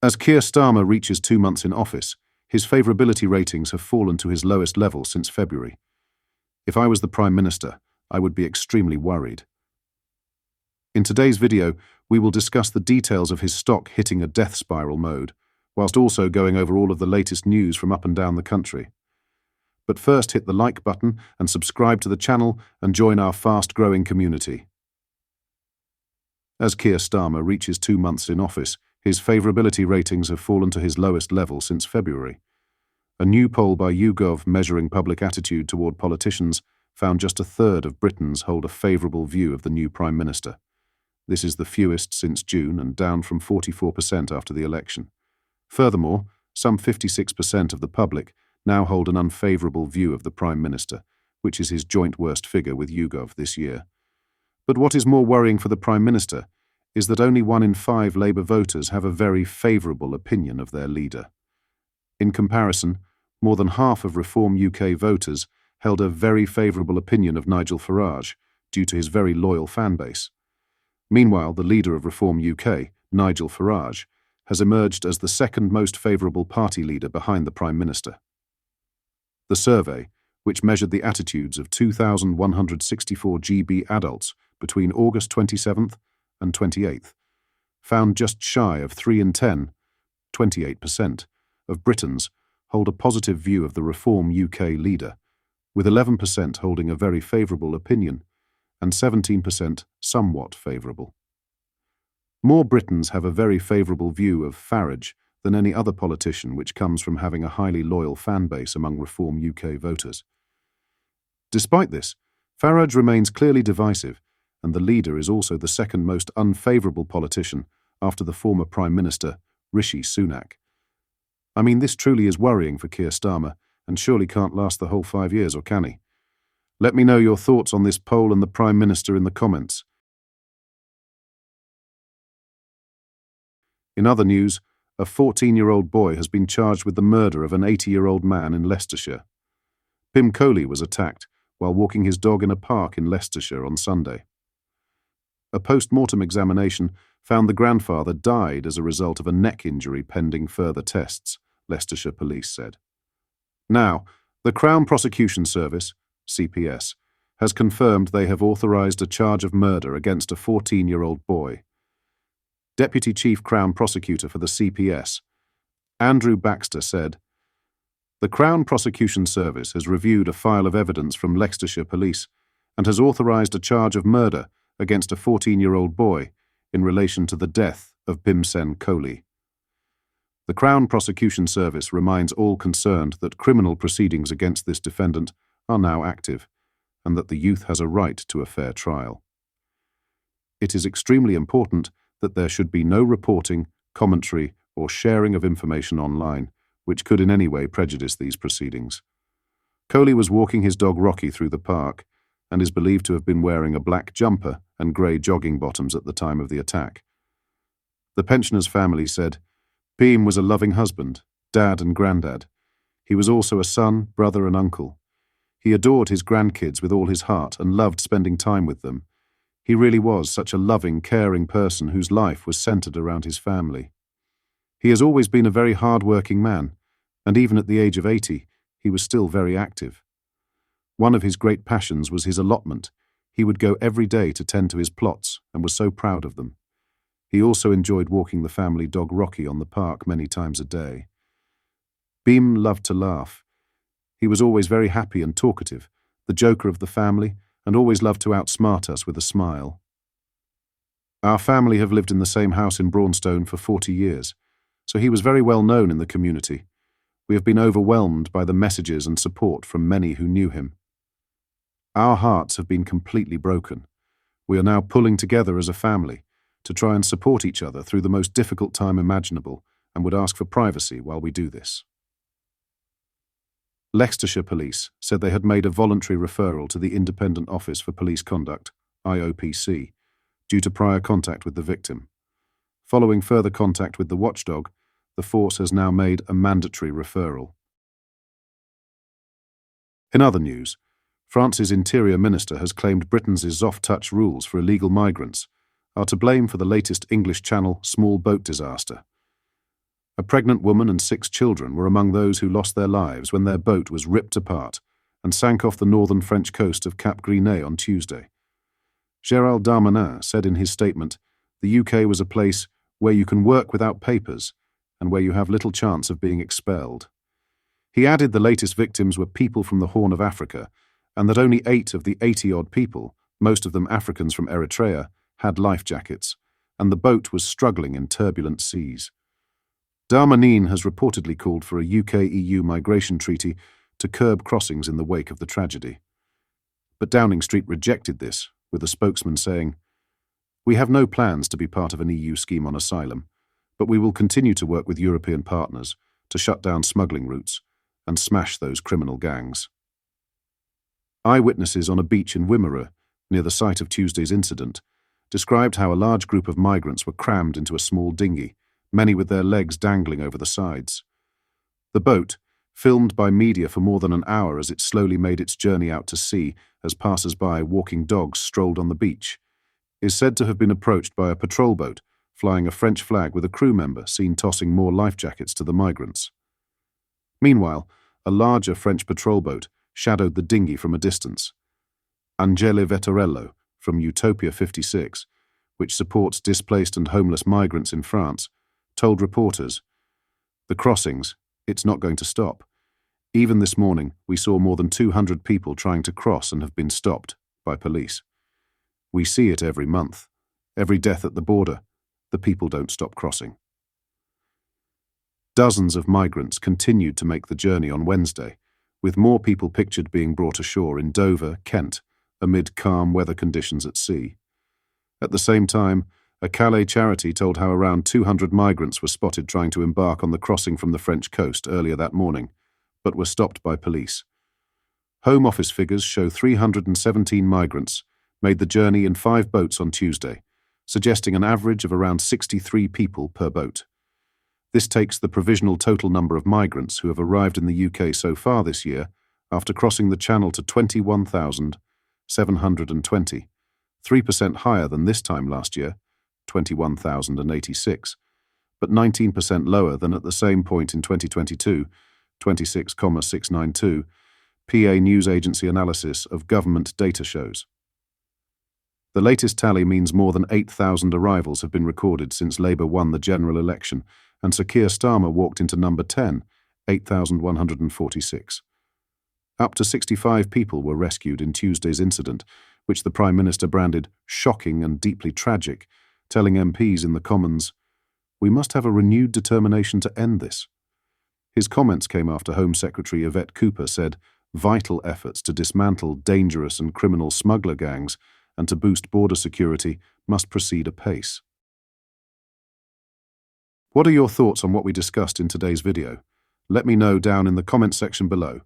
As Keir Starmer reaches 2 months in office, his favourability ratings have fallen to his lowest level since February. If I was the Prime Minister, I would be extremely worried. In today's video, we will discuss the details of his stock hitting a death spiral mode, whilst also going over all of the latest news from up and down the country. But first, hit the like button and subscribe to the channel and join our fast-growing community. As Keir Starmer reaches 2 months in office, his favourability ratings have fallen to his lowest level since February. A new poll by YouGov measuring public attitude toward politicians found just a third of Britons hold a favourable view of the new Prime Minister. This is the fewest since June and down from 44% after the election. Furthermore, some 56% of the public now hold an unfavourable view of the Prime Minister, which is his joint worst figure with YouGov this year. But what is more worrying for the Prime Minister is that only 1 in 5 Labour voters have a very favourable opinion of their leader. In comparison, more than half of Reform UK voters held a very favourable opinion of Nigel Farage due to his very loyal fanbase. Meanwhile, the leader of Reform UK, Nigel Farage, has emerged as the second most favourable party leader behind the Prime Minister. The survey, which measured the attitudes of 2,164 GB adults between August 27th and 28th, found just shy of 3 in 10, 28%, of Britons hold a positive view of the Reform UK leader, with 11% holding a very favourable opinion and 17% somewhat favourable. More Britons have a very favourable view of Farage than any other politician, which comes from having a highly loyal fan base among Reform UK voters. Despite this, Farage remains clearly divisive, and the leader is also the second most unfavourable politician after the former Prime Minister, Rishi Sunak. I mean, this truly is worrying for Keir Starmer, and surely can't last the whole 5 years, or can he? Let me know your thoughts on this poll and the Prime Minister in the comments. In other news, a 14-year-old boy has been charged with the murder of an 80-year-old man in Leicestershire. Pim Coley was attacked while walking his dog in a park in Leicestershire on Sunday. A post-mortem examination found the grandfather died as a result of a neck injury pending further tests, Leicestershire police said. Now, the Crown Prosecution Service, CPS, has confirmed they have authorised a charge of murder against a 14-year-old boy. Deputy Chief Crown Prosecutor for the CPS, Andrew Baxter, said, "The Crown Prosecution Service has reviewed a file of evidence from Leicestershire Police and has authorised a charge of murder against a 14-year-old boy in relation to the death of Bimsen Coley. The Crown Prosecution Service reminds all concerned that criminal proceedings against this defendant are now active and that the youth has a right to a fair trial. It is extremely important that there should be no reporting, commentary, or sharing of information online which could in any way prejudice these proceedings. Coley was walking his dog Rocky through the park and is believed to have been wearing a black jumper and grey jogging bottoms at the time of the attack. The pensioner's family said, Beam was a loving husband, dad and granddad. He was also a son, brother and uncle. He adored his grandkids with all his heart and loved spending time with them. He really was such a loving, caring person whose life was centred around his family. He has always been a very hard-working man, and even at the age of 80, he was still very active. One of his great passions was his allotment. He would go every day to tend to his plots and was so proud of them. He also enjoyed walking the family dog Rocky on the park many times a day. Beam loved to laugh. He was always very happy and talkative, the joker of the family, and always loved to outsmart us with a smile. Our family have lived in the same house in Braunstone for 40 years, so he was very well known in the community. We have been overwhelmed by the messages and support from many who knew him. Our hearts have been completely broken. We are now pulling together as a family to try and support each other through the most difficult time imaginable and would ask for privacy while we do this." Leicestershire Police said they had made a voluntary referral to the Independent Office for Police Conduct, IOPC, due to prior contact with the victim. Following further contact with the watchdog, the force has now made a mandatory referral. In other news, France's Interior Minister has claimed Britain's soft-touch rules for illegal migrants are to blame for the latest English Channel small boat disaster. A pregnant woman and 6 children were among those who lost their lives when their boat was ripped apart and sank off the northern French coast of Cap Gris-Nez on Tuesday. Gérald Darmanin said in his statement, "The UK was a place where you can work without papers and where you have little chance of being expelled." He added the latest victims were people from the Horn of Africa and that only 8 of the 80-odd people, most of them Africans from Eritrea, had life jackets, and the boat was struggling in turbulent seas. Darmanin has reportedly called for a UK-EU migration treaty to curb crossings in the wake of the tragedy. But Downing Street rejected this, with a spokesman saying, "We have no plans to be part of an EU scheme on asylum, but we will continue to work with European partners to shut down smuggling routes and smash those criminal gangs." Eyewitnesses on a beach in Wimereux, near the site of Tuesday's incident, described how a large group of migrants were crammed into a small dinghy, many with their legs dangling over the sides. The boat, filmed by media for more than an hour as it slowly made its journey out to sea as passers-by walking dogs strolled on the beach, is said to have been approached by a patrol boat flying a French flag with a crew member seen tossing more life jackets to the migrants. Meanwhile, a larger French patrol boat shadowed the dinghy from a distance. Angele Vettorello, from Utopia 56, which supports displaced and homeless migrants in France, told reporters, "The crossings, it's not going to stop. Even this morning, we saw more than 200 people trying to cross and have been stopped by police. We see it every month. Every death at the border. The people don't stop crossing." Dozens of migrants continued to make the journey on Wednesday, with more people pictured being brought ashore in Dover, Kent, amid calm weather conditions at sea. At the same time, a Calais charity told how around 200 migrants were spotted trying to embark on the crossing from the French coast earlier that morning, but were stopped by police. Home Office figures show 317 migrants made the journey in 5 boats on Tuesday, suggesting an average of around 63 people per boat. This takes the provisional total number of migrants who have arrived in the UK so far this year after crossing the Channel to 21,720, 3% higher than this time last year, 21,086, but 19% lower than at the same point in 2022, 26,692, PA News Agency analysis of government data shows. The latest tally means more than 8,000 arrivals have been recorded since Labour won the general election, and Sir Keir Starmer walked into number 10, 8,146. Up to 65 people were rescued in Tuesday's incident, which the Prime Minister branded shocking and deeply tragic, telling MPs in the Commons, "We must have a renewed determination to end this." His comments came after Home Secretary Yvette Cooper said vital efforts to dismantle dangerous and criminal smuggler gangs and to boost border security must proceed apace. What are your thoughts on what we discussed in today's video? Let me know down in the comment section below.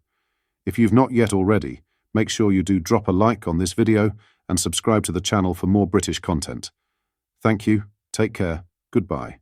If you've not yet already, make sure you do drop a like on this video and subscribe to the channel for more British content. Thank you, take care, goodbye.